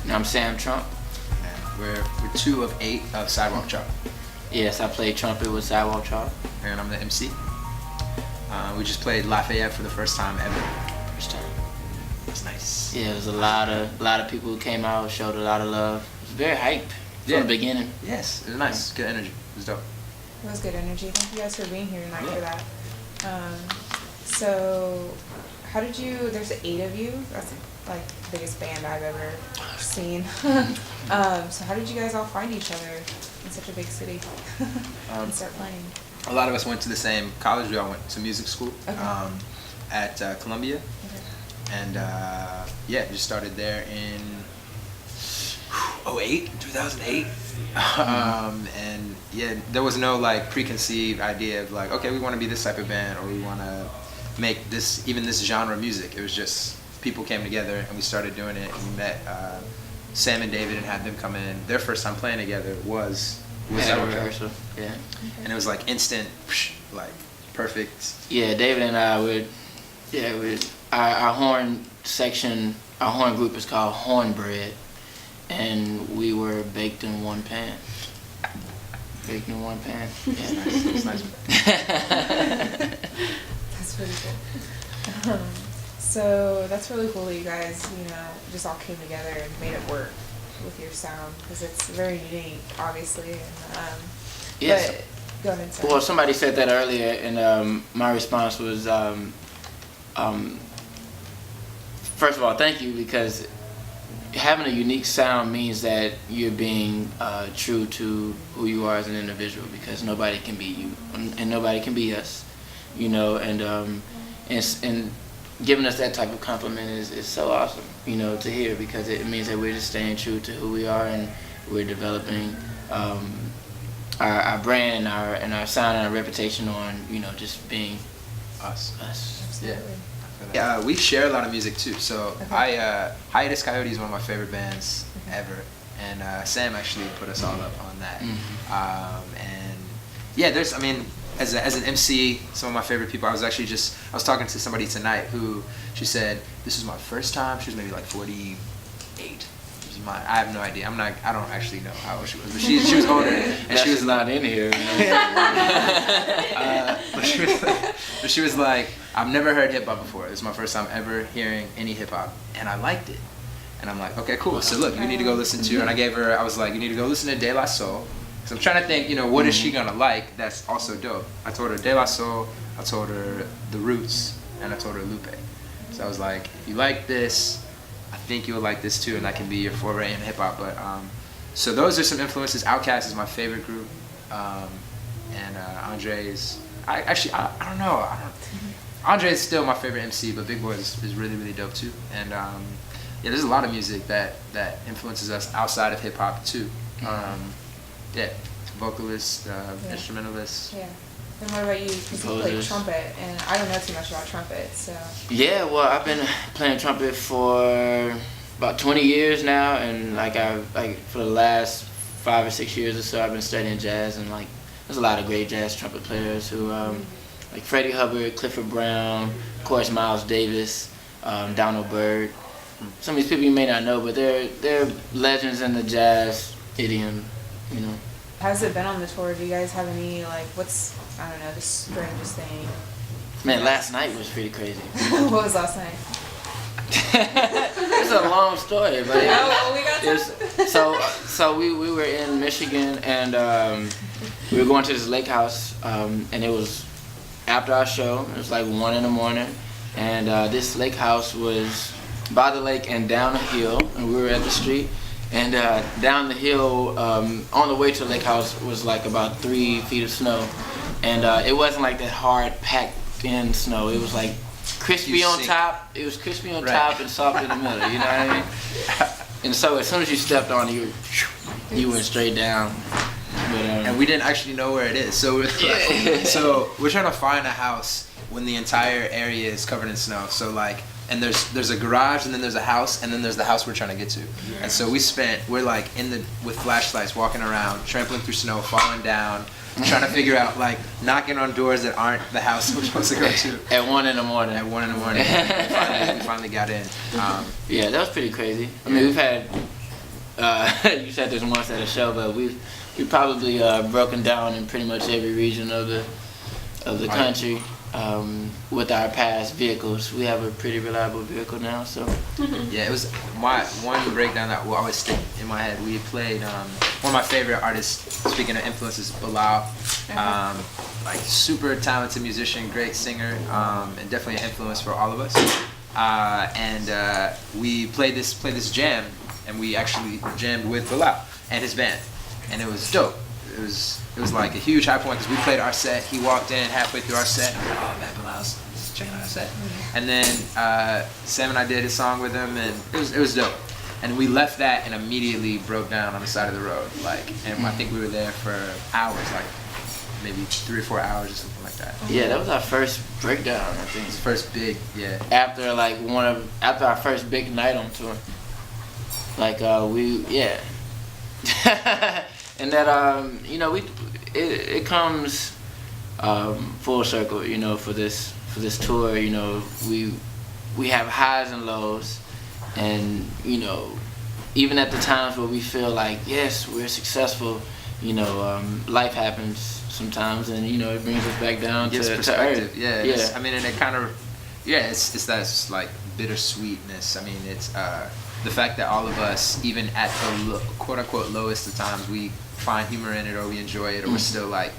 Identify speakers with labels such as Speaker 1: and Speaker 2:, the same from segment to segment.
Speaker 1: And I'm Sam Trump.
Speaker 2: And we're 2 of 8 of Sidewalk Chop.
Speaker 1: Yes, I played trumpet with Sidewalk Chop.
Speaker 2: And I'm the MC. We just played Lafayette for the first time ever.
Speaker 1: First time.
Speaker 2: It's nice.
Speaker 1: Yeah, it was a lot of people who came out, showed a lot of love. It was very hype from the beginning.
Speaker 2: Yes, it was nice. Good energy. It was dope.
Speaker 3: It was good energy. Thank you guys for being here tonight for that. So, how did you? There's 8 of you. That's like the biggest band I've ever seen. So how did you guys all find each other in such a big city and start playing?
Speaker 2: A lot of us went to the same college. We all went to music school at Columbia.
Speaker 3: Okay.
Speaker 2: And just started there in 2008. And yeah, there was no like preconceived idea of like, okay, we want to be this type of band or we want to make this genre of music. It was just people came together and we started doing it, and we met Sam and David and had them come in. Their first time playing together was
Speaker 1: at rehearsal. Yeah.
Speaker 2: And it was like instant, like perfect.
Speaker 1: Yeah, David and I our horn section, our horn group is called Hornbread, and we were baked in one pan. Baked in one pan. Yeah,
Speaker 2: it's nice.
Speaker 3: That's pretty cool. So that's really cool that you guys, just all came together and made it work with your sound, because it's very unique, obviously. And,
Speaker 1: yes.
Speaker 3: But go ahead, Sam.
Speaker 1: Well, somebody said that earlier, and my response was, first of all, thank you, because having a unique sound means that you're being true to who you are as an individual, because nobody can be you and nobody can be us, and giving us that type of compliment is so awesome, to hear, because it means that we're just staying true to who we are, and we're developing our brand and our sound and our reputation on, just being us.
Speaker 3: Absolutely.
Speaker 2: Yeah, we share a lot of music too. So Hiatus Coyote is one of my favorite bands ever, and Sam actually put us all up on that. And yeah, as an MC, some of my favorite people. I was talking to somebody tonight who she said this was my first time. She was maybe like 48. I have no idea. I don't actually know how old she was, but she was older, and she was
Speaker 1: not in here.
Speaker 2: But she was like, I've never heard hip hop before. This is my first time ever hearing any hip hop, and I liked it. And I'm like, okay, cool. So look, you need to go listen to. And I was like, you need to go listen to De La Soul. So I'm trying to think, what is she gonna like? That's also dope. I told her De La Soul. I told her The Roots, and I told her Lupe. So I was like, if you like this, I think you would like this too, and that can be your foray in hip hop. But so those are some influences. Outkast is my favorite group, and Andre's. I don't know. Andre is still my favorite MC, but Big Boy is really, really dope too. And there's a lot of music that influences us outside of hip hop too. Vocalists, instrumentalists.
Speaker 3: Yeah. And what about you? Because you play trumpet, and I don't know too much about trumpet, so.
Speaker 1: Yeah, well, I've been playing trumpet for about 20 years now, and for the last 5 or 6 years or so, I've been studying jazz, and there's a lot of great jazz trumpet players who, like Freddie Hubbard, Clifford Brown, of course Miles Davis, Donald Byrd. Some of these people you may not know, but they're legends in the jazz idiom,
Speaker 3: How's it been on the tour? Do you guys have any, what's, I don't know, the strangest thing?
Speaker 1: Man, last night was pretty crazy.
Speaker 3: What was last night?
Speaker 1: It's a long story, but so we were in Michigan, and we were going to this lake house, and it was after our show. It was like 1 a.m, and this lake house was by the lake and down a hill, and we were at the street. And down the hill, on the way to the lake house, was like about 3 feet of snow, and it wasn't like that hard packed in snow. It was like crispy on top. It was crispy on top and soft in the middle. You know what I mean? And so as soon as you stepped on it, you went straight down. But,
Speaker 2: and we didn't actually know where it is. So so we're trying to find a house when the entire area is covered in snow. So and there's a garage, and then there's a house, and then there's the house we're trying to get to. And so we're like with flashlights walking around, trampling through snow, falling down, trying to figure out, knocking on doors that aren't the house we're supposed to go to.
Speaker 1: At 1 a.m.
Speaker 2: At 1 a.m. We finally got in.
Speaker 1: Yeah, that was pretty crazy. I mean, we've had You said this once at a show, but we've probably broken down in pretty much every region of the country with our past vehicles. We have a pretty reliable vehicle now, so.
Speaker 2: Yeah, it was my one breakdown that will always stick in my head. We played one of my favorite artists. Speaking of influences, Bilal. Like super talented musician, great singer, and definitely an influence for all of us. And we played this jam, and we actually jammed with Bilal and his band, and it was dope. It was like a huge high point because we played our set. He walked in halfway through our set. And we're like, oh man, Bilal's checking out our set. And then Sam and I did a song with him, and it was dope. And we left that and immediately broke down on the side of the road. And I think we were there for hours, like maybe 3 or 4 hours or something like that.
Speaker 1: Yeah, that was our first breakdown, I think.
Speaker 2: It was the first big, yeah.
Speaker 1: After our first big night on tour. And that it comes full circle, for this tour. We have highs and lows, and even at the times where we feel like yes we're successful, life happens sometimes, and it brings us back down to
Speaker 2: perspective.
Speaker 1: earth.
Speaker 2: Yeah. I mean, and it kind of it's that like bittersweetness. I mean, it's the fact that all of us, even at the quote unquote lowest of times, we find humor in it, or we enjoy it, or we're still like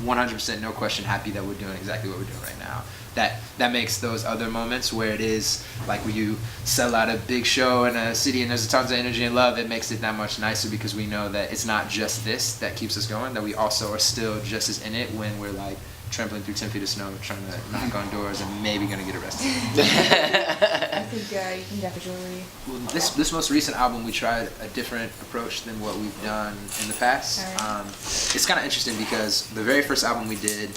Speaker 2: 100% no question happy that we're doing exactly what we're doing right now. That makes those other moments where it is like when you sell out a big show in a city and there's tons of energy and love, it makes it that much nicer because we know that it's not just this that keeps us going, that we also are still just as in it when we're like trampling through 10 feet of snow, trying to knock on doors and maybe gonna get arrested.
Speaker 3: I think you can definitely.
Speaker 2: Well, this most recent album, we tried a different approach than what we've done in the past.
Speaker 3: Right.
Speaker 2: It's kind of interesting because the very first album we did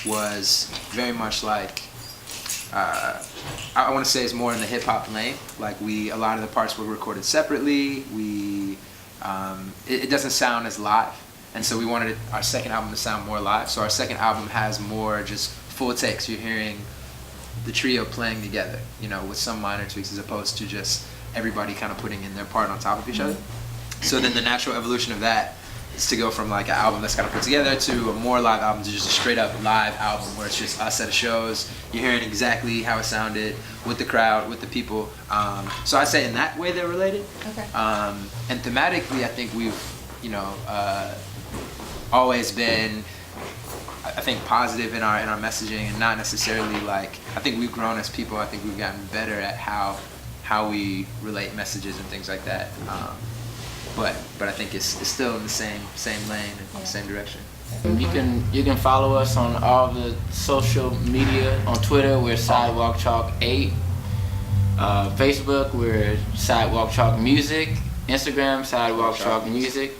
Speaker 2: was very much like I want to say it's more in the hip hop lane. Like a lot of the parts were recorded separately. It doesn't sound as live. And so we wanted our second album to sound more live. So our second album has more just full takes. You're hearing the trio playing together, with some minor tweaks as opposed to just everybody kind of putting in their part on top of each other. So then the natural evolution of that is to go from like an album that's kind of put together to a more live album to just a straight up live album where it's just us at a shows. You're hearing exactly how it sounded with the crowd, with the people. So I'd say in that way they're related.
Speaker 3: Okay.
Speaker 2: And thematically, I think we've, always been, I think, positive in our messaging, and not necessarily like, I think we've grown as people. I think we've gotten better at how we relate messages and things like that. But I think it's still in the same lane and the same direction.
Speaker 1: You can follow us on all the social media. On Twitter, we're Sidewalk Chalk 8. Facebook, we're Sidewalk Chalk Music. Instagram, Sidewalk Chalk Music.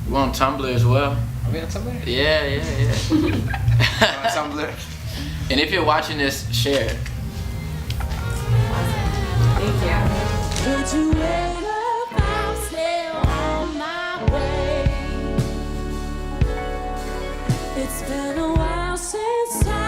Speaker 1: We're on Tumblr as well.
Speaker 2: Are we on Tumblr?
Speaker 1: Yeah.
Speaker 2: We're on Tumblr.
Speaker 1: And if you're watching this, share it.
Speaker 3: Thank you.
Speaker 4: Would you ever come stay on my way? It's been a while since I